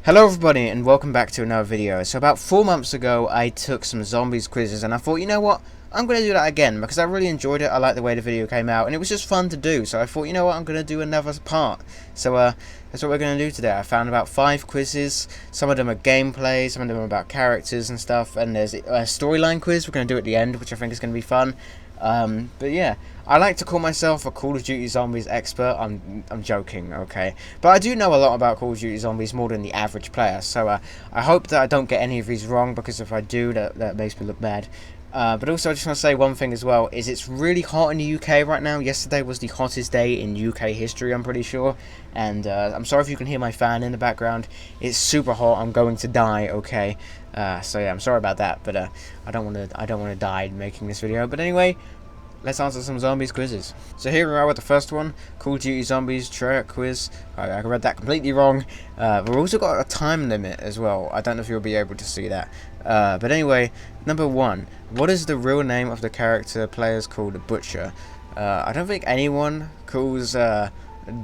Hello everybody and welcome back to another video. So about 4 months ago I took some zombies quizzes and I thought, you know what, I'm going to do that again because I really enjoyed it. I liked the way the video came out and it was just fun to do, so I thought, you know what, I'm going to do another part. So that's what we're going to do today. I found about 5 quizzes. Some of them are gameplay, some of them are about characters and stuff, and there's a storyline quiz we're going to do at the end, which I think is going to be fun. But yeah, I like to call myself a Call of Duty Zombies expert. I'm joking, okay? But I do know a lot about Call of Duty Zombies, more than the average player. So I hope that I don't get any of these wrong, because if I do, that makes me look bad. But also I just want to say one thing as well, is it's really hot in the UK right now. Yesterday was the hottest day in UK history, I'm pretty sure. And I'm sorry if you can hear my fan in the background. It's super hot. I'm going to die, okay? So yeah, I'm sorry about that, but I don't want to die making this video. But anyway, let's answer some zombies quizzes. So here we are with the first one, Call of Duty Zombies Treyarch quiz. I read that completely wrong. We've also got a time limit as well. I don't know if you'll be able to see that. But anyway, number 1. What is the real name of the character players called the Butcher? I don't think anyone calls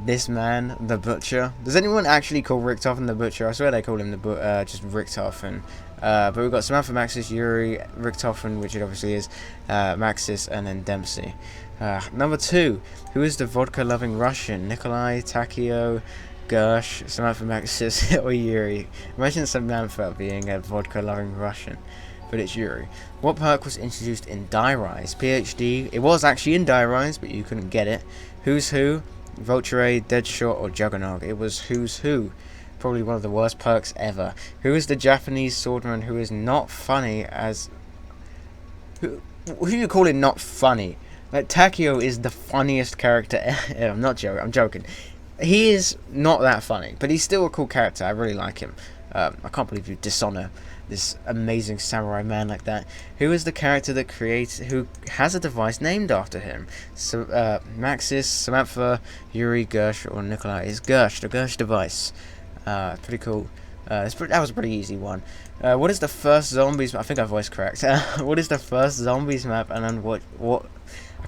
this man the Butcher. Does anyone actually call Richtofen the Butcher? I swear they call him just Richtofen. But we've got Samantha, Maxis, Yuri, Richtofen, which it obviously is, Maxis, and then Dempsey. Number 2. Who is the vodka-loving Russian? Nikolai, Takio, Gersh, Samantha, Maxis, or Yuri? Imagine Samantha being a vodka-loving Russian, but it's Yuri. What perk was introduced in Die Rise? PhD. It was actually in Die Rise, but you couldn't get it. Who's Who? Vulture, Deadshot, or Juggernog? It was Who's Who. Probably one of the worst perks ever. Who is the Japanese swordman who is not funny as... Who you calling not funny? Like, Takio is the funniest character ever. I'm not joking, I'm joking. He is not that funny, but he's still a cool character. I really like him. I can't believe you dishonor this amazing samurai man like that. Who is the character that who has a device named after him? So, Maxis, Samantha, Yuri, Gersh, or Nikolai? It's Gersh, the Gersh device. Pretty cool. That was a pretty easy one. What is the first zombies? I think I voiced correct. What is the first zombies map? And then what?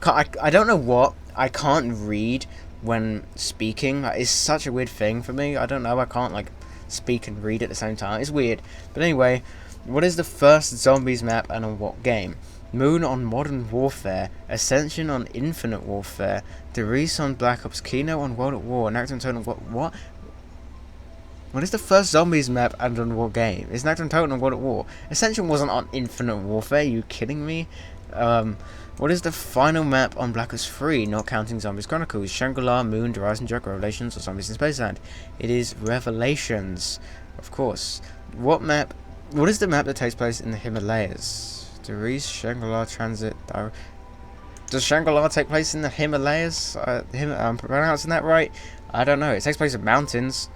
I don't know what. I can't read when speaking. It's such a weird thing for me. I don't know. I can't like speak and read at the same time. It's weird. But anyway, what is the first zombies map and on what game? Moon on Modern Warfare, Ascension on Infinite Warfare, Derice on Black Ops, Kino on World at War, Nacton Total on what? What is the first zombies map and on what game? Is Nacton Total on World at War? Ascension wasn't on Infinite Warfare, are you kidding me? What is the final map on Black Ops 3, not counting Zombies Chronicles? Shangri-La, Moon, Horizon Jug, Revelations, or Zombies in Spaceland? It is Revelations, of course. What is the map that takes place in the Himalayas? Derice, Shangri-La, Transit, does Shangri-La take place in the Himalayas? I'm pronouncing that right? I don't know. It takes place in mountains,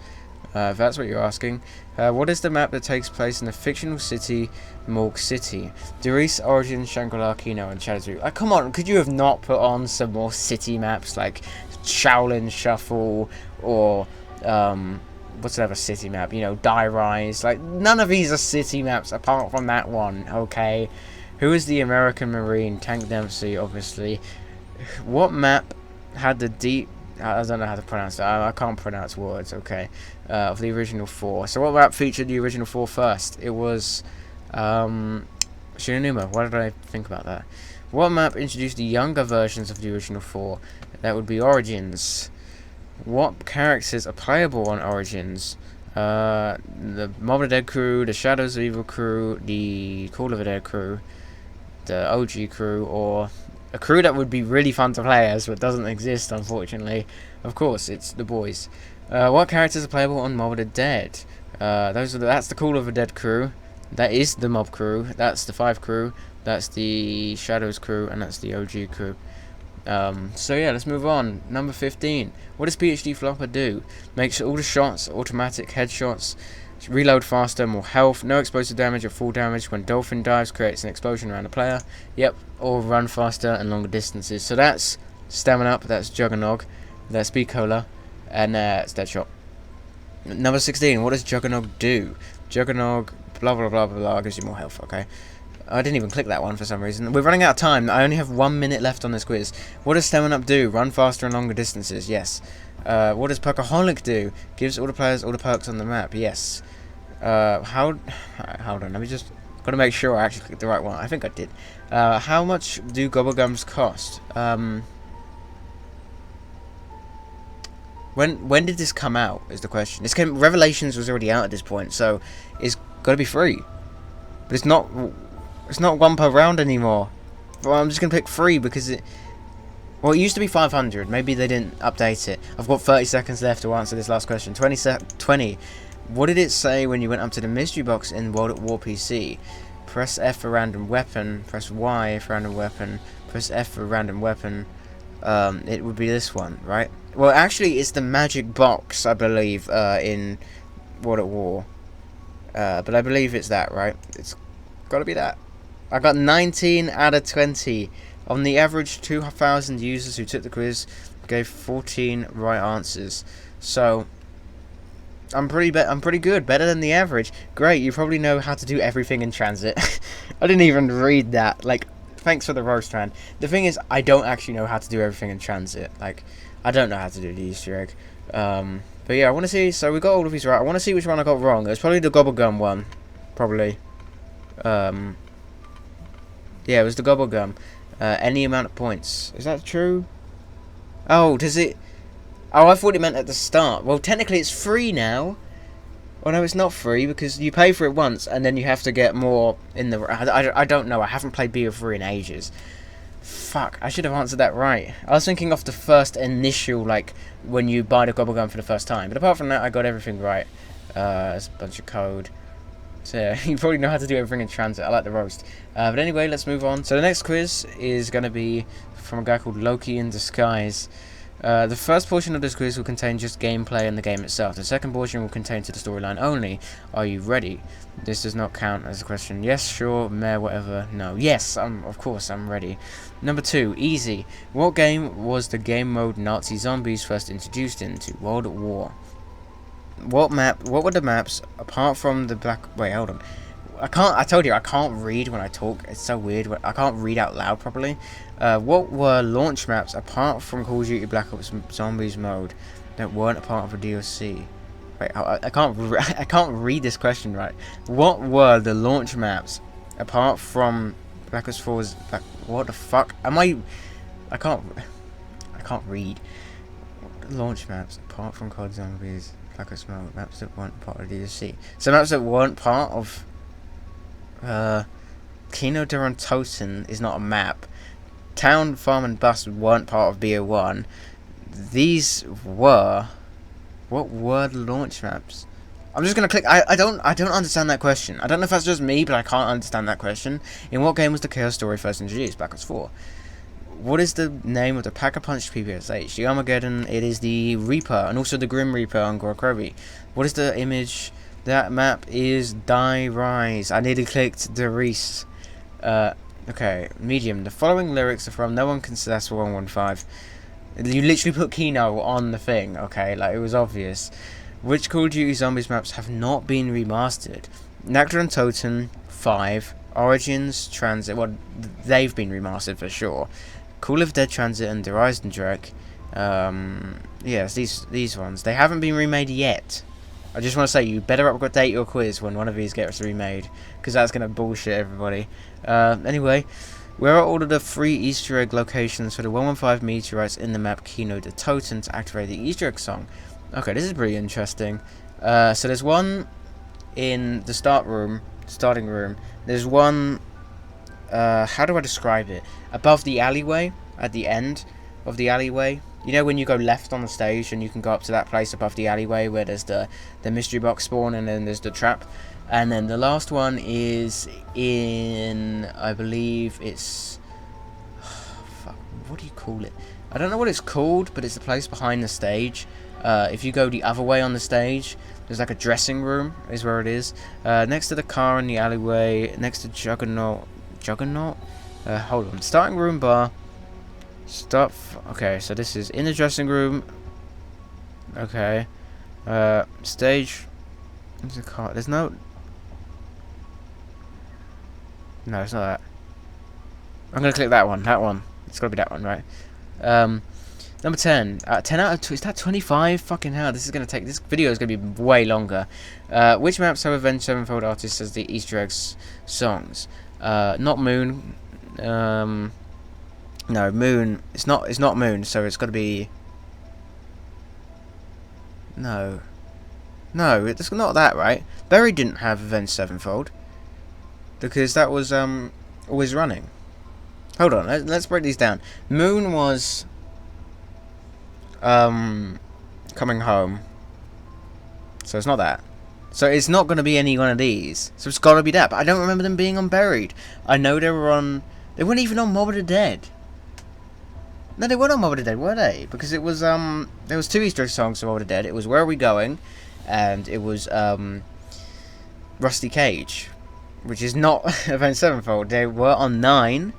if that's what you're asking. What is the map that takes place in the fictional city, Morgue City? Derice, Origin, Shangri-La, Kino, and Shadow. Come on, could you have not put on some more city maps, like Shaolin Shuffle, or, what's another city map? You know, Die Rise. Like, none of these are city maps apart from that one, okay? Who is the American Marine? Tank Dempsey, obviously. What map had the deep... I don't know how to pronounce that. I can't pronounce words, okay. Of the original 4. So what map featured the original 4 first? It was... Shinonuma. Why did I think about that? What map introduced the younger versions of the original 4? That would be Origins. What characters are playable on Origins? The Mob of the Dead crew, the Shadows of Evil crew, the Call of the Dead crew, the OG crew, or a crew that would be really fun to play as but doesn't exist, unfortunately. Of course, it's the boys. What characters are playable on Mob of the Dead? That's the Call of the Dead crew, that is the Mob crew, that's the 5 crew, that's the Shadows crew, and that's the OG crew. So yeah, let's move on. Number 15. What does PhD Flopper do? Makes all the shots automatic headshots, reload faster, more health, no explosive damage or full damage. When Dolphin dives, creates an explosion around the player. Yep, or run faster and longer distances. So that's Stamina Up, that's Juggernog, that's Bicola, and it's Deadshot. Number 16. What does Juggernog do? Juggernog, blah blah blah blah blah, gives you more health, okay. I didn't even click that one for some reason. We're running out of time. I only have 1 minute left on this quiz. What does Stamina Up do? Run faster and longer distances. Yes. What does Perkaholic do? Gives all the players all the perks on the map. Yes. Hold on, let me just... Gotta make sure I actually clicked the right one. I think I did. How much do gobblegums cost? When did this come out, is the question. Revelations was already out at this point, so it's gotta be free. But it's not one per round anymore. Well, I'm just gonna pick free because it... Well, it used to be 500. Maybe they didn't update it. I've got 30 seconds left to answer this last question. 20. What did it say when you went up to the mystery box in World at War PC? Press F for random weapon. Press Y for random weapon. Press F for random weapon. It would be this one, right? Well, actually, it's the magic box, I believe, in World at War. But I believe it's that, right? It's got to be that. I got 19 out of 20. On the average, 2,000 users who took the quiz gave 14 right answers. So I'm pretty good, better than the average. Great, you probably know how to do everything in transit. I didn't even read that. Like, thanks for the roast, man. The thing is, I don't actually know how to do everything in transit. Like, I don't know how to do the Easter egg. But yeah, I want to see. So we got all of these right. I want to see which one I got wrong. It was probably the gobblegum one, probably. Yeah, it was the gobblegum. Any amount of points. Is that true? Oh, does it... Oh, I thought it meant at the start. Well, technically it's free now. Oh, no, it's not free because you pay for it once and then you have to get more in the... I don't know. I haven't played BO3 in ages. Fuck, I should have answered that right. I was thinking off the first initial, like, when you buy the gobblegum for the first time. But apart from that, I got everything right. There's a bunch of code. So yeah, you probably know how to do everything in transit. I like the roast. But anyway, let's move on. So the next quiz is going to be from a guy called Loki in Disguise. The first portion of this quiz will contain just gameplay and the game itself. The second portion will contain to the storyline only. Are you ready? This does not count as a question. Yes, sure, meh, whatever. No. Yes, of course, I'm ready. Number 2, easy. What game was the game mode Nazi Zombies first introduced into? World at War. What were the maps apart from the black... Wait, hold on. I told you I can't read when I talk. It's so weird. I can't read out loud properly. What were launch maps apart from Call of Duty Black Ops Zombies mode that weren't a part of a DLC? Wait, I can't read this question right. What were the launch maps apart from Black Ops 4's what the fuck? I can't read. Launch maps apart from COD Zombies Black Ops mode, maps that weren't part of the DLC. So maps that weren't part of Kino der Toten is not a map. Town, Farm and Bus weren't part of BO1. These were... What were the launch maps? I'm just gonna click... I don't understand that question. I don't know if that's just me, but I can't understand that question. In what game was the Chaos Story first introduced? Black Ops 4. What is the name of the Pack-a-Punch PPSH? The Armageddon, it is the Reaper, and also the Grim Reaper on Gorokrobi. What is the image? That map is Die Rise. I nearly clicked the Reese. Okay, medium. The following lyrics are from No One Can That's 115. You literally put Kino on the thing, okay? Like, it was obvious. Which Call of Duty Zombies maps have not been remastered? Nectar and Totem, 5. Origins, Transit, well, they've been remastered for sure. Call of Dead Transit and Der Eisendrache. Yes, these ones. They haven't been remade yet. I just want to say, you better update your quiz when one of these gets remade, because that's going to bullshit everybody. Anyway, where are all of the free Easter egg locations for the 115 meteorites in the map Kino der Toten to activate the Easter egg song? Okay, this is pretty interesting. So there's one in the starting room. There's one, how do I describe it? Above the alleyway, at the end of the alleyway. You know when you go left on the stage and you can go up to that place above the alleyway where there's the mystery box spawn and then there's the trap. And then the last one is in, I believe it's, fuck, what do you call it? I don't know what it's called, but it's the place behind the stage. If you go the other way on the stage, there's like a dressing room is where it is. Next to the car in the alleyway, next to Juggernaut. Hold on, starting room bar. Okay, so this is in the dressing room. Okay. Stage. There's a car. There's no... No, it's not that. I'm gonna click that one. That one. It's gotta be that one, right? Number 10. 10 out of 2. Is that 25? Fucking hell, this video is going to be way longer. Which maps have Avenged Sevenfold artists as the Easter eggs songs? Not Moon. No, Moon. It's not Moon, so it's got to be... No, it's not that, right? Berry didn't have Avenged Sevenfold. Because that was, always running. Hold on, let's break these down. Moon was... Coming Home. So it's not that. So it's not going to be any one of these. So it's got to be that. But I don't remember them being on Buried. I know they were on... They weren't even on Mob of the Dead. No, they weren't on Mob of the Dead, were they? Because it was, there was 2 Easter egg songs for Mob of the Dead. It was Where Are We Going? And it was, Rusty Cage. Which is not Avenged Sevenfold. They were on 9.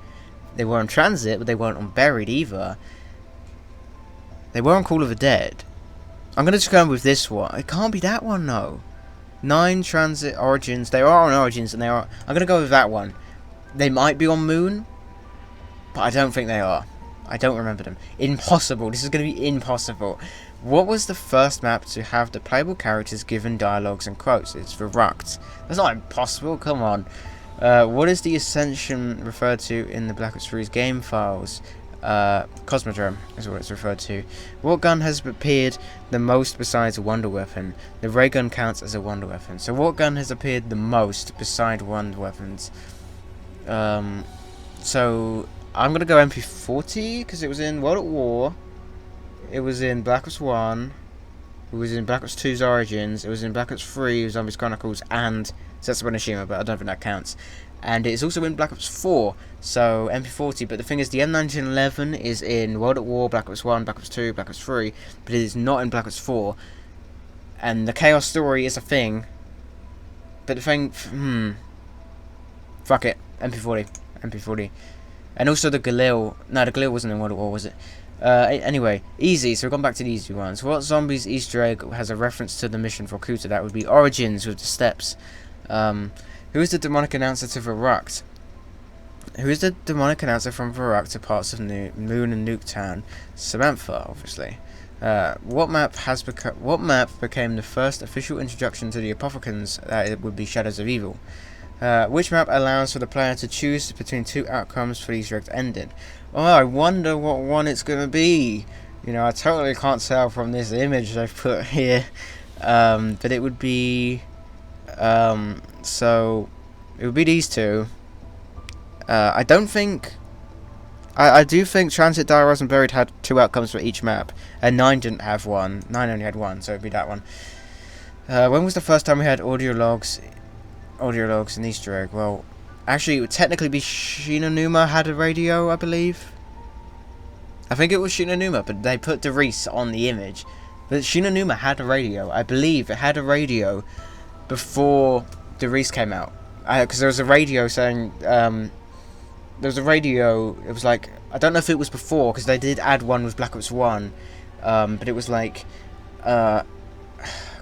They were on Transit, but they weren't on Buried either. They were on Call of the Dead. I'm going to go with this one. It can't be that one, no. 9, Transit, Origins. They are on Origins, and they are... I'm going to go with that one. They might be on Moon, but I don't think they are. I don't remember them. Impossible. This is going to be impossible. What was the first map to have the playable characters given dialogues and quotes? It's Verruct. That's not impossible. Come on. What is the Ascension referred to in the Black Ops 3's game files? Cosmodrome is what it's referred to. What gun has appeared the most besides a Wonder Weapon? The ray gun counts as a Wonder Weapon. So what gun has appeared the most beside Wonder Weapons? So I'm gonna go MP40 because it was in World at War. It was in Black Ops 1. It was in Black Ops 2's Origins. It was in Black Ops 3, Zombies Chronicles, and Setsubo Nishima, but I don't think that counts. And it's also in Black Ops 4, so MP40. But the thing is, the M1911 is in World at War, Black Ops 1, Black Ops 2, Black Ops 3, but it is not in Black Ops 4. And the Chaos Story is a thing. But the thing... Fuck it. MP40. And also the Galil... No, the Galil wasn't in World at War, was it? Anyway, easy. So we've gone back to the easy ones. What zombies Easter egg has a reference to the mission for Kuta? That would be Origins with the steps. Who is the demonic announcer to Verruct? Who is the demonic announcer from Verruct to parts of Moon and Nuketown? Samantha, obviously. What map became the first official introduction to the Apothicons? It would be Shadows of Evil. Which map allows for the player to choose between 2 outcomes for the Easter egg ending? Oh, I wonder what one it's going to be. You know, I totally can't tell from this image they've put here. But it would be... so it would be these 2. I don't think... I do think Transit, Die, Rise and Buried had 2 outcomes for each map. And 9 didn't have one. 9 only had 1, so it would be that one. When was the first time we had audio logs in Easter egg? Well, actually it would technically be Shinonuma had a radio, I believe. I think it was Shinonuma, but they put DeReese on the image. But Shinonuma had a radio. I believe it had a radio before DeReese came out. Because there was a radio saying... there was a radio... It was like... I don't know if it was before, because they did add one with Black Ops 1. But it was like... I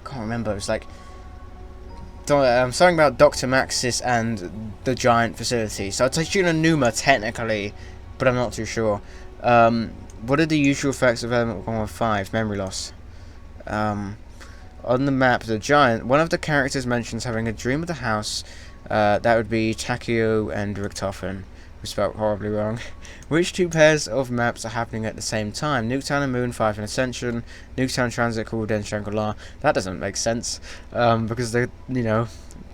can't remember. It was like... something about Dr. Maxis and the giant facility. So I'd say Shinonuma technically, but I'm not too sure. What are the usual effects of Element 115? Memory loss. On the map, the giant, one of the characters mentions having a dream of the house. That would be Takeo and Richtofen. We spelled horribly wrong. Which 2 pairs of maps are happening at the same time? Nuketown and Moon 5 and Ascension. Nuketown Transit, Cool Den, Shangri-La. That doesn't make sense. Because they're, you know,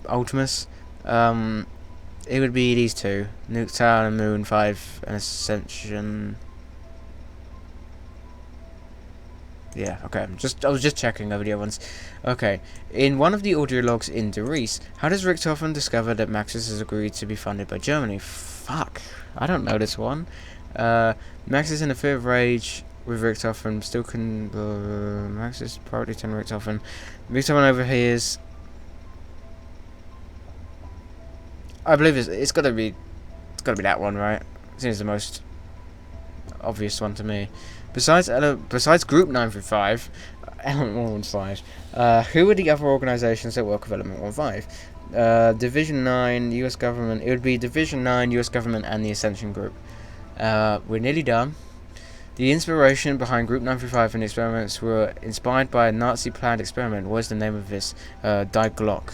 Ultimus. It would be these 2. Nuketown and Moon 5 and Ascension. Yeah, okay. I was just checking over the other ones. Okay. In one of the audio logs in DeReese, how does Richtofen discover that Maxis has agreed to be funded by Germany? Fuck. I don't know this one. Maxis in a fit of rage with Richtofen still can... Maxis priority 10 Richtofen. Richtofen overhears... I believe it's gotta be that one, right? It seems the most obvious one to me. Besides Group 9 through 5, Element 115, who are the other organisations that work with Element 115? Division 9, US Government. It would be Division 9, US Government, and the Ascension Group. We're nearly done. The inspiration behind Group 935 and experiments were inspired by a Nazi planned experiment. What is the name of this? Die Glock.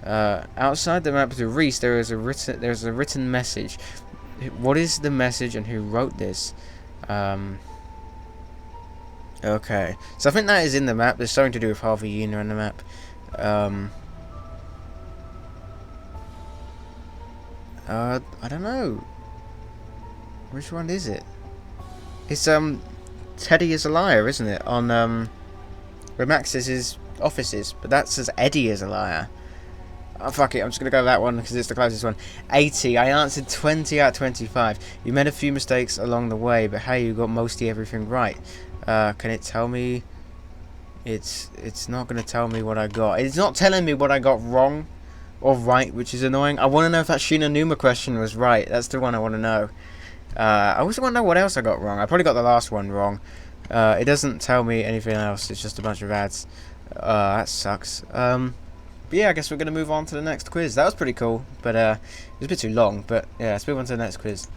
Outside the map to Reese, there is a written message. What is the message and who wrote this? Okay, so I think that is in the map. There's something to do with Harvey Yuna in the map. I don't know. Which one is it? It's Teddy is a liar, isn't it? On where Max is his offices, but that says Eddie is a liar. Oh, fuck it, I'm just gonna go with that one because it's the closest one. 80. I answered 20 out of 25. You made a few mistakes along the way, but hey, you got mostly everything right. Can it tell me? It's not gonna tell me what I got. It's not telling me what I got wrong or right, which is annoying. I want to know if that Shina Numa question was right. That's the one I want to know. I also want to know what else I got wrong. I probably got the last one wrong. It doesn't tell me anything else. It's just a bunch of ads. That sucks. But yeah, I guess we're going to move on to the next quiz. That was pretty cool, but it was a bit too long. But yeah, let's move on to the next quiz.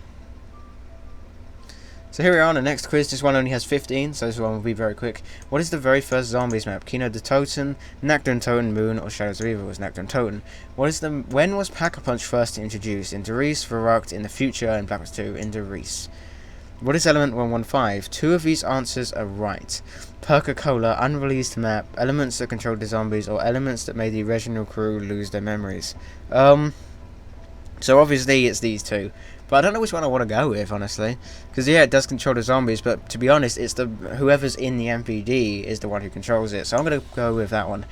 So here we are on the next quiz. This one only has 15, so this one will be very quick. What is the very first Zombies map? Kino de Toten, Nakden Toten, Moon, or Shadows of Evil was Nakden Toten. When was Pack-a-Punch first introduced? In Derice, Verrucht, in the future, and Black Ops 2, in Derice. What is Element 115? Two of these answers are right. Perca-Cola, unreleased map, elements that controlled the zombies, or elements that made the original crew lose their memories. So obviously it's these two. But I don't know which one I want to go with, honestly. Because, yeah, it does control the zombies, but to be honest, it's whoever's in the MPD is the one who controls it. So I'm going to go with that one.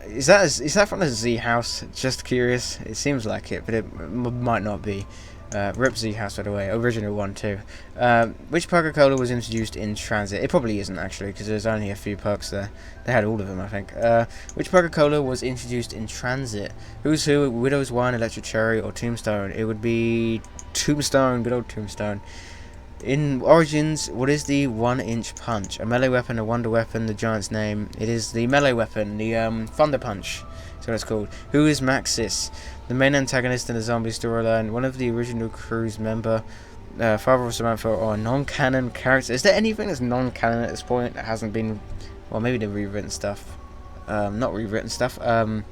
Is that from the Z House? Just curious. It seems like it, but it might not be. Rip Z House, by the way. Original one, too. Which Coca-Cola was introduced in transit? It probably isn't, actually, because there's only a few perks there. They had all of them, I think. Which Coca-Cola was introduced in transit? Who's Who, Widow's Wine, Electric Cherry, or Tombstone? It would be Tombstone, good old Tombstone. In Origins, what is the 1-inch punch? A melee weapon, a wonder weapon, the giant's name. It is the melee weapon, the Thunder Punch. That's what it's called. Who is Maxis? The main antagonist in the zombie storyline, one of the original crew's member, father of Samantha, or a non-canon character. Is there anything that's non-canon at this point that hasn't been, well, maybe the rewritten stuff. Not rewritten stuff. I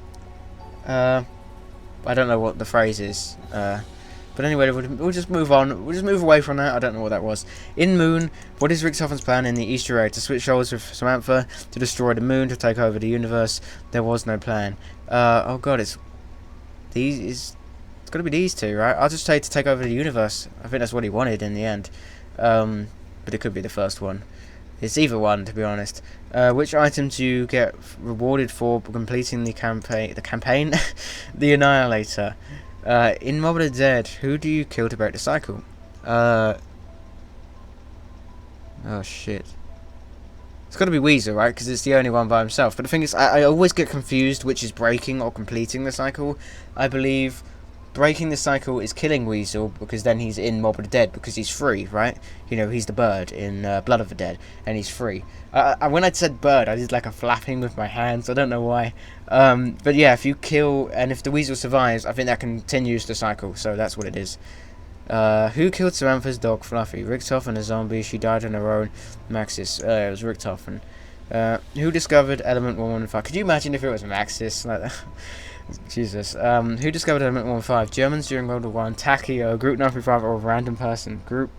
don't know what the phrase is. But anyway, we'll just move on. We'll just move away from that. I don't know what that was. In Moon, what is Richthofen's plan in the Easter egg? To switch roles with Samantha, to destroy the moon, to take over the universe. There was no plan. Oh god, it's got to be these two, right? I'll just say to take over the universe. I think that's what he wanted in the end. But it could be the first one. It's either one, to be honest. Which item do you get rewarded for completing the campaign? The Annihilator. In Mob of the Dead, who do you kill to break the cycle? Oh shit. It's got to be Weezer, right? Because it's the only one by himself. But the thing is, I always get confused which is breaking or completing the cycle. I believe breaking the cycle is killing Weasel, because then he's in Mob of the Dead, because he's free, right? You know, he's the bird in Blood of the Dead, and he's free. When I said bird, I did like a flapping with my hands, I don't know why. But yeah, if you kill, and if the Weasel survives, I think that continues the cycle, so that's what it is. Who killed Samantha's dog, Fluffy? Richtofen, a zombie, she died on her own. Maxis, it was Richtofen. Who discovered Element 115? Could you imagine if it was Maxis? Like that? Jesus. Who discovered Element 115? Germans during World War I, Takio, Group 935, or a random person? Group...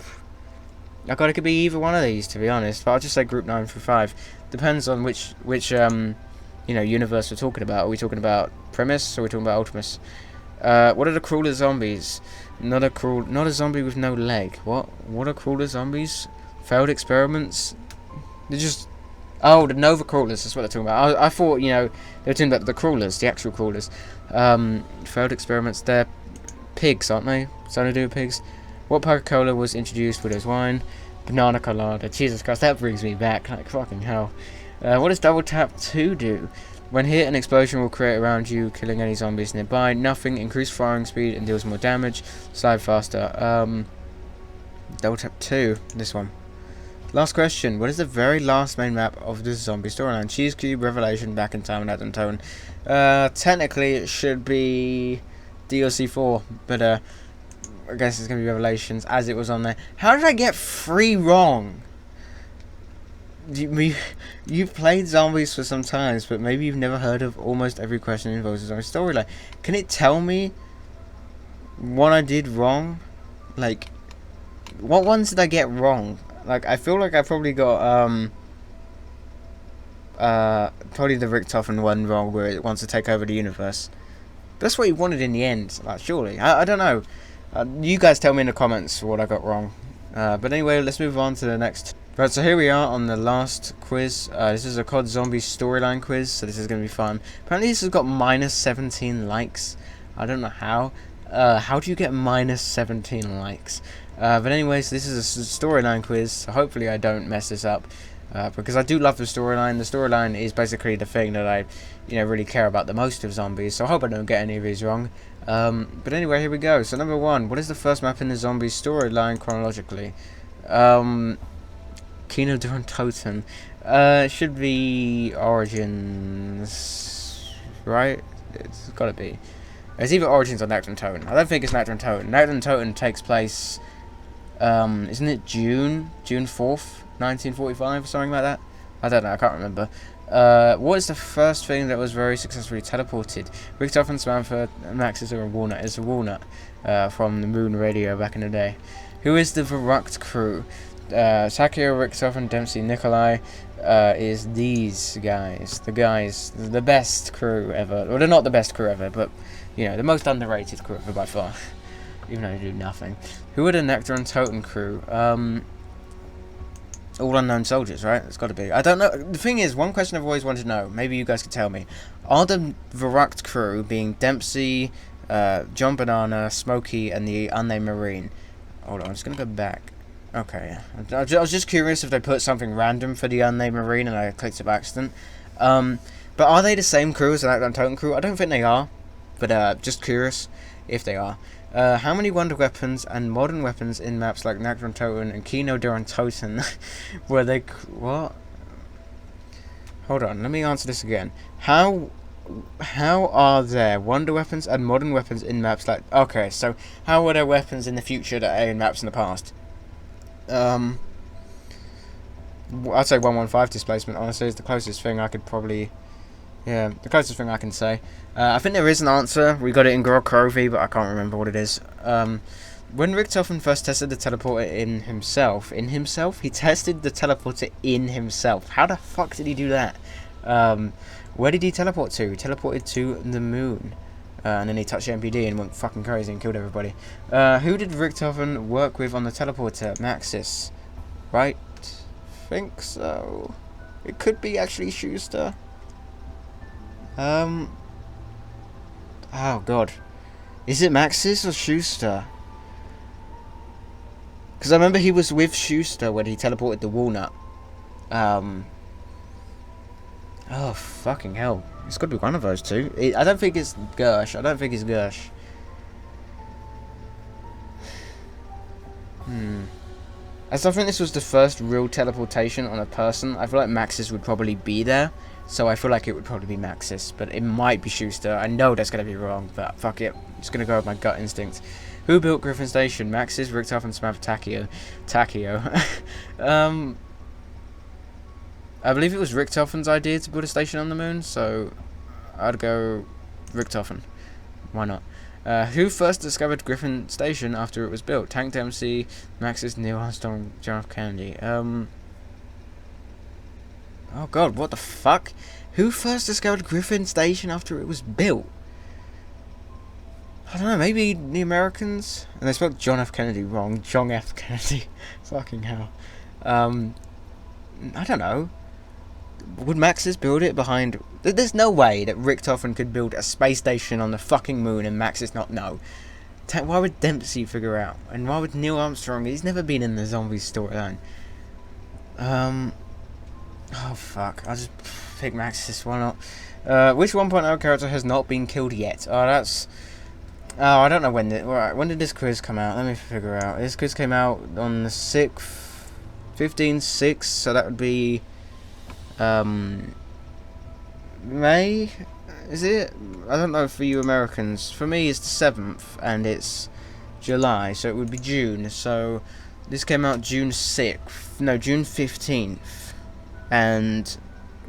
I got it could be either one of these, to be honest, but I'll just say Group 935. Depends on which you know, universe we're talking about. Are we talking about Premise, or are we talking about Ultimus? What are the crueler zombies? Not a zombie with no leg. What are crueler zombies? Failed experiments? They're just... Oh, the Nova Crawlers, that's what they're talking about. I thought, you know, they were talking about the crawlers, the actual crawlers. Failed experiments, they're pigs, aren't they? Something to do with pigs. What Coca-Cola was introduced? Widow's Wine. Banana Colada. Jesus Christ, that brings me back, like fucking hell. What does Double Tap 2 do? When hit, an explosion will create around you, killing any zombies nearby. Nothing. Increased firing speed and deals more damage. Slide faster. Double Tap 2, this one. Last question. What is the very last main map of the zombie storyline? Cheese Cube, Revelation, Back in Time, and Adam Tone. Technically, it should be DLC 4, but I guess it's going to be Revelations, as it was on there. How did I get 3 wrong? You've played zombies for some times, but maybe you've never heard of almost every question involves a zombie storyline. Can it tell me what I did wrong? Like, what ones did I get wrong? Like, I feel like I probably got, probably the Richtofen one wrong, where it wants to take over the universe. That's what he wanted in the end, like, surely. I don't know. You guys tell me in the comments what I got wrong. But anyway, let's move on to the next. Right, so here we are on the last quiz. This is a COD Zombie storyline quiz, so this is going to be fun. Apparently this has got minus 17 likes. I don't know how. How do you get minus 17 likes? But anyways, this is a storyline quiz, so hopefully I don't mess this up. Because I do love the storyline. The storyline is basically the thing that I, really care about the most of zombies. So I hope I don't get any of these wrong. But anyway, here we go. So number 1, what is the first map in the zombie storyline chronologically? Kino Duran Totem. Should be Origins, right? It's got to be. It's either Origins or Nectar and Totem. I don't think it's Nectar and Totem. Nectar and Totem takes place, isn't it June 4th, 1945 or something like that? I don't know, I can't remember. What is the first thing that was very successfully teleported? Richtofen, Samantha, Maxis, or a walnut? It's a walnut from the Moon Radio back in the day. Who is the Verrucht crew? Takeo, Richtofen, Dempsey, Nikolai is these guys. The best crew ever. Well, they're not the best crew ever, but, the most underrated crew ever by far. Even though they do nothing. Who are the Nectar and Totem crew? All unknown soldiers, right? It's got to be. I don't know. The thing is, one question I've always wanted to know, maybe you guys could tell me. Are the Verrucht crew, being Dempsey, John Banana, Smokey, and the unnamed Marine? Hold on, I'm just going to go back. Okay, I was just curious if they put something random for the unnamed Marine and I clicked it by accident. But are they the same crew as the Nectar and Totem crew? I don't think they are, but just curious if they are. How many wonder weapons and modern weapons in maps like Nectar and Totem and Kino Duran Totem were they... What? Hold on, let me answer this again. How are there wonder weapons and modern weapons in maps like... Okay, so how were there weapons in the future that are in maps in the past? I'd say 115 displacement, honestly, is the closest thing I could probably... Yeah, the closest thing I can say. I think there is an answer. We got it in Grokrovi, but I can't remember what it is. When Richtofen first tested the teleporter in himself, he tested the teleporter in himself. How the fuck did he do that? Where did he teleport to? He teleported to the moon. And then he touched the MPD and went fucking crazy and killed everybody. Who did Richtofen work with on the teleporter? Maxis. Right? Think so. It could be actually Schuster. Oh god. Is it Maxis or Schuster? Because I remember he was with Schuster when he teleported the walnut. Oh, fucking hell. It's got to be one of those two. I don't think it's Gersh. I don't think it's Gersh. As I think this was the first real teleportation on a person, I feel like Maxis would probably be there. So I feel like it would probably be Maxis. But it might be Schuster. I know that's going to be wrong, but fuck it. I'm just going to go with my gut instinct. Who built Griffin Station? Maxis, Richtofen, Samantha, Takeo. I believe it was Richtofen's idea to build a station on the moon, so I'd go Richtofen. Why not? Who first discovered Griffin Station after it was built? Tank Dempsey, Maxis, Neil Armstrong, John F. Kennedy. Oh god, what the fuck? Who first discovered Griffin Station after it was built? I don't know, maybe the Americans? And they spelled John F. Kennedy wrong. John F. Kennedy. Fucking hell. I don't know. Would Maxis build it behind... There's no way that Richtofen could build a space station on the fucking moon and Maxis not know. Why would Dempsey figure out? And why would Neil Armstrong... He's never been in the zombies storyline. Oh, fuck. I'll just pick Maxis. Why not? Which 1.0 character has not been killed yet? Oh, that's... Oh, I don't know when... Alright, when did this quiz come out? Let me figure out. This quiz came out on the 6th... 15/6, so that would be... May? Is it? I don't know for you Americans. For me, it's the 7th, and it's July, so it would be June. So this came out June 6th, no, June 15th, and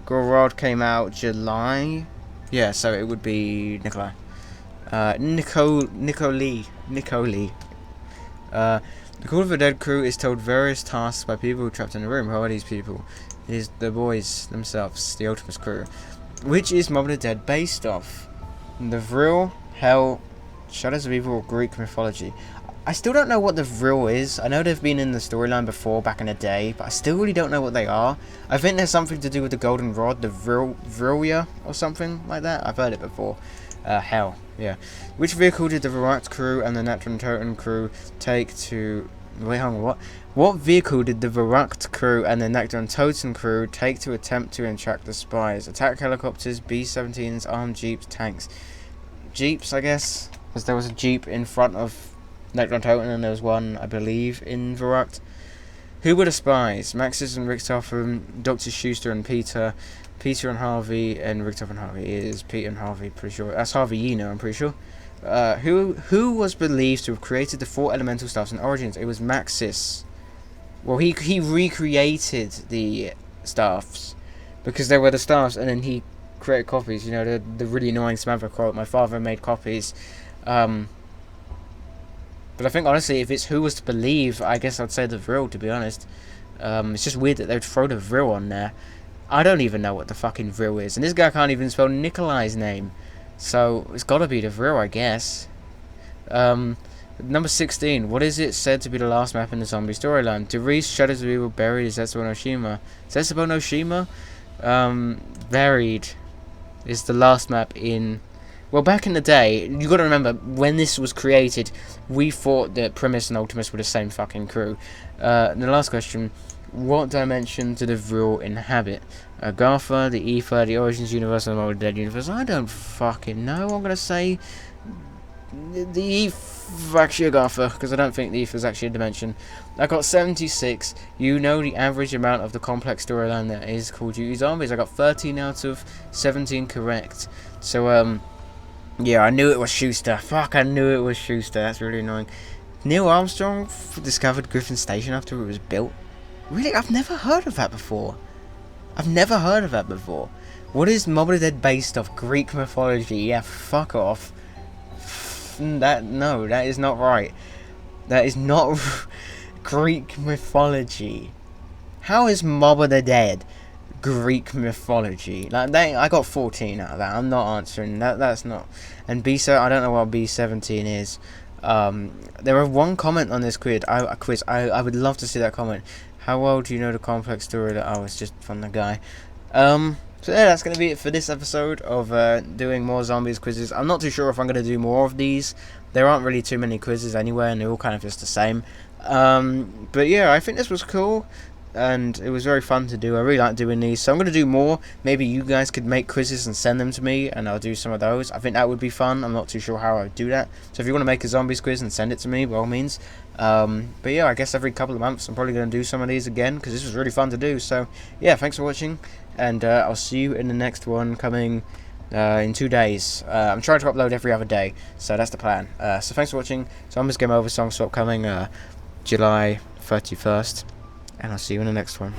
Gorod came out July. Yeah, so it would be Nikolai. Nicoli. The Call of the Dead crew is told various tasks by people trapped in a room. Who are these people? It is the boys themselves, the Ultimus crew, which is Mob of the Dead based off. The Vril, Hell, Shadows of Evil, or Greek mythology. I still don't know what the Vril is. I know they've been in the storyline before, back in the day, but I still really don't know what they are. I think there's something to do with the Golden Rod, the Vrilia, or something like that. I've heard it before. Hell, yeah. Which vehicle did the Varakt crew and the Natron Totem crew take to... Wait, hang on, what? What vehicle did the Varakt crew and the Natron Totem crew take to attempt to entrap the spies? Attack helicopters, B-17s, armed jeeps, tanks. Jeeps, I guess? Because there was a jeep in front of Natron Totem, and there was one, I believe, in Varakt. Who were the spies? Maxis and Richtofen, Dr. Schuster and Peter, Peter and Harvey, and Richtofen and Harvey. It is Peter and Harvey, pretty sure. That's Harvey Yeno, I'm pretty sure. Who was believed to have created the 4 elemental staffs in Origins? It was Maxis. Well, he recreated the staffs, because they were the staffs, and then he created copies. You know, the really annoying Samantha quote, "My father made copies." But I think, honestly, if it's who was to believe, I guess I'd say the Vril, to be honest. It's just weird that they'd throw the Vril on there. I don't even know what the fucking Vril is. And this guy can't even spell Nikolai's name. So, it's gotta be the Vril, I guess. Number 16. What is it said to be the last map in the zombie storyline? To reach Shadows of Evil buried is Zetsubo no Shima. Zetsubo no Shima? Buried is the last map in... Well, back in the day, you got to remember, when this was created, we thought that Primus and Ultimus were the same fucking crew. And the last question, what dimension do the Vril inhabit? Agartha, the Ether, the Origins universe, and the Mob of the Dead universe? I don't fucking know. I'm going to say the Ether, actually Agartha, because I don't think the Ether is actually a dimension. I got 76. You know the average amount of the complex storyline that is Call of Duty Zombies. I got 13 out of 17 correct. So, yeah, I knew it was Schuster. Fuck, I knew it was Schuster. That's really annoying. Neil Armstrong discovered Griffin Station after it was built. Really? I've never heard of that before. What is Mob of the Dead based off? Greek mythology. Yeah, fuck off. No, that is not right. That is not Greek mythology. How is Mob of the Dead Greek mythology? Like, I got 14 out of that. I'm not answering that. That's not. And I don't know what B17 is. There was one comment on this quiz. I would love to see that comment. How well do you know the complex story that I was just from the guy? So yeah, that's going to be it for this episode of doing more zombies quizzes. I'm not too sure if I'm going to do more of these. There aren't really too many quizzes anyway, and they're all kind of just the same. But yeah, I think this was cool, and it was very fun to do. I really like doing these, so I'm going to do more. Maybe you guys could make quizzes and send them to me, and I'll do some of those. I think that would be fun. I'm not too sure how I would do that. So if you want to make a zombies quiz and send it to me, by all means. But yeah, I guess every couple of months I'm probably going to do some of these again, because this was really fun to do. So yeah, thanks for watching, and I'll see you in the next one coming in 2 days. I'm trying to upload every other day, so that's the plan. So thanks for watching. Zombies Game Over Song Swap coming July 31st, and I'll see you in the next one.